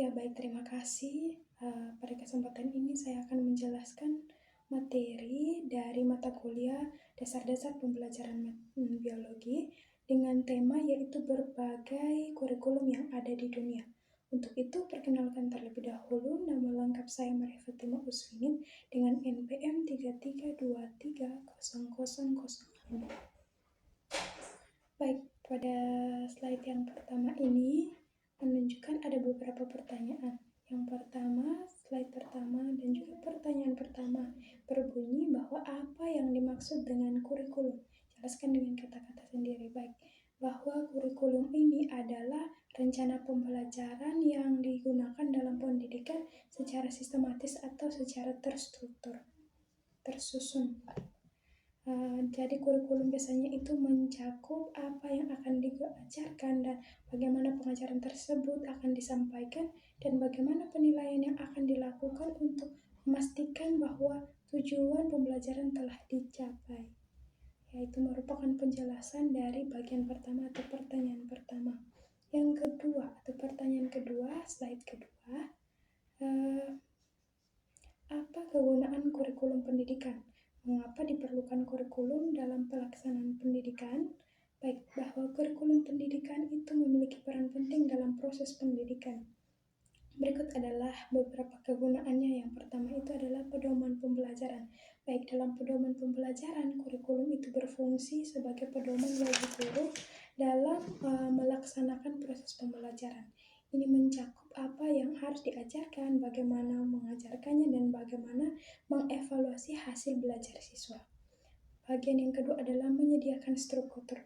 Ya baik, terima kasih. Pada kesempatan ini saya akan menjelaskan materi dari mata kuliah Dasar-Dasar Pembelajaran Biologi dengan tema yaitu berbagai kurikulum yang ada di dunia. Untuk itu, perkenalkan terlebih dahulu, nama lengkap saya Maria Fatima Uswinin dengan NPM 33230005. Baik, pada slide yang pertama ini menunjukkan ada beberapa pertanyaan. Yang pertama, slide pertama dan juga pertanyaan pertama berbunyi bahwa apa yang dimaksud dengan kurikulum? Jelaskan dengan kata-kata sendiri. Baik, bahwa kurikulum ini adalah rencana pembelajaran yang digunakan dalam pendidikan secara sistematis atau secara terstruktur, tersusun. Jadi kurikulum biasanya itu mencakup apa yang akan diajarkan dan bagaimana pengajaran tersebut akan disampaikan dan bagaimana penilaian yang akan dilakukan untuk memastikan bahwa tujuan pembelajaran telah dicapai. Yaitu merupakan penjelasan dari bagian pertama atau pertanyaan pertama. Yang kedua atau pertanyaan kedua, slide kedua, apa kegunaan kurikulum pendidikan? Mengapa diperlukan kurikulum dalam pelaksanaan pendidikan? Baik, bahwa kurikulum pendidikan itu memiliki peran penting dalam proses pendidikan. Berikut adalah beberapa kegunaannya. Yang pertama itu adalah pedoman pembelajaran. Baik, dalam pedoman pembelajaran, kurikulum itu berfungsi sebagai pedoman bagi guru dalam melaksanakan proses pembelajaran. Ini mencakup apa yang harus diajarkan, bagaimana mengajarkannya, dan bagaimana mengevaluasi hasil belajar siswa. Bagian yang kedua adalah menyediakan struktur.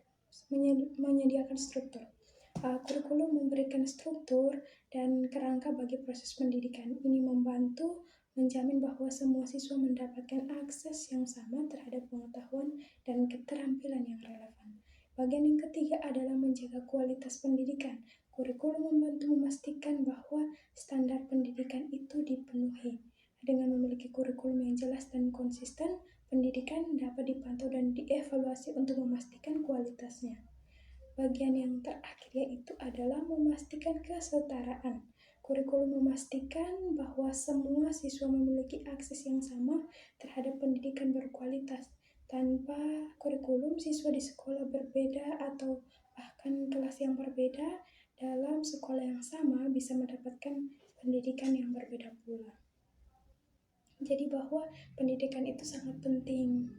Kurikulum memberikan struktur dan kerangka bagi proses pendidikan. Ini membantu menjamin bahwa semua siswa mendapatkan akses yang sama terhadap pengetahuan dan keterampilan yang relevan. Bagian yang ketiga adalah menjaga kualitas pendidikan. Kurikulum membantu memastikan bahwa standar pendidikan itu dipenuhi. Dengan memiliki kurikulum yang jelas dan konsisten, pendidikan dapat dipantau dan dievaluasi untuk memastikan kualitasnya. Bagian yang terakhir yaitu adalah memastikan kesetaraan. Kurikulum memastikan bahwa semua siswa memiliki akses yang sama terhadap pendidikan berkualitas. Tanpa kurikulum, siswa di sekolah berbeda atau bahkan kelas yang berbeda dalam sekolah yang sama bisa mendapatkan pendidikan yang berbeda pula. Jadi bahwa pendidikan itu sangat penting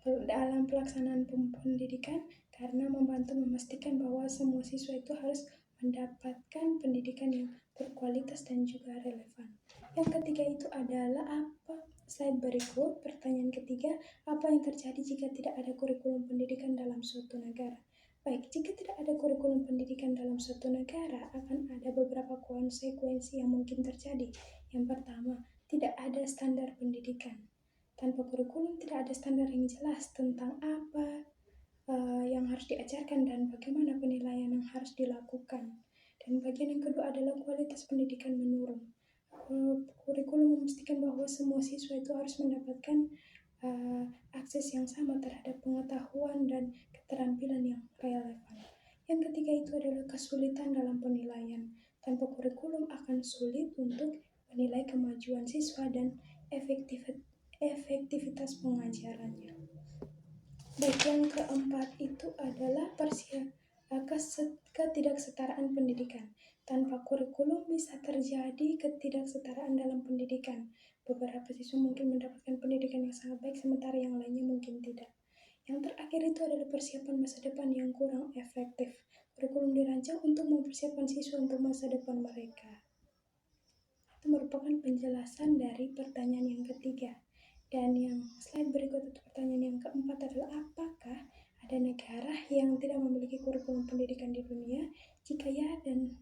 dalam pelaksanaan pendidikan karena membantu memastikan bahwa semua siswa itu harus mendapatkan pendidikan yang berkualitas dan juga relevan. Yang ketiga itu adalah apa? Slide berikut, pertanyaan ketiga, apa yang terjadi jika tidak ada kurikulum pendidikan dalam suatu negara? Baik, jika tidak ada kurikulum pendidikan dalam suatu negara, akan ada beberapa konsekuensi yang mungkin terjadi. Yang pertama, tidak ada standar pendidikan. Tanpa kurikulum tidak ada standar yang jelas tentang apa yang harus diajarkan dan bagaimana penilaian yang harus dilakukan. Dan bagian yang kedua adalah kualitas pendidikan menurun. Kurikulum memastikan bahwa semua siswa itu harus mendapatkan akses yang sama terhadap pengetahuan dan keterampilan yang relevan. Yang ketiga itu adalah kesulitan dalam penilaian. Tanpa kurikulum akan sulit untuk menilai kemajuan siswa dan efektivitas pengajarannya. Baik, yang keempat itu adalah ketidaksetaraan pendidikan. Tanpa kurikulum bisa terjadi ketidaksetaraan dalam pendidikan. Beberapa siswa mungkin mendapatkan pendidikan yang sangat baik, sementara yang lainnya mungkin tidak. Yang terakhir itu adalah persiapan masa depan yang kurang efektif. Kurikulum dirancang untuk mempersiapkan siswa untuk masa depan mereka. Itu merupakan penjelasan dari pertanyaan yang ketiga. Dan yang slide berikut itu pertanyaan yang keempat adalah apakah ada negara yang tidak memiliki kurikulum pendidikan di dunia? Jika ya, dan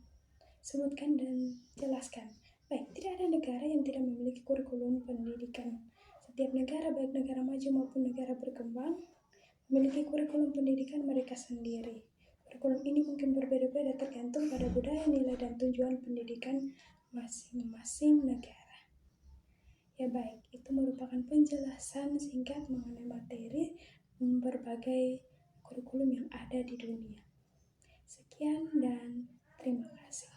sebutkan dan jelaskan. Baik, tidak ada negara yang tidak memiliki kurikulum pendidikan. Setiap negara, baik negara maju maupun negara berkembang, memiliki kurikulum pendidikan mereka sendiri. Kurikulum ini mungkin berbeda-beda tergantung pada budaya, nilai, dan tujuan pendidikan masing-masing negara. Ya baik, itu merupakan penjelasan singkat mengenai materi berbagai kurikulum yang ada di dunia. Sekian dan terima kasih.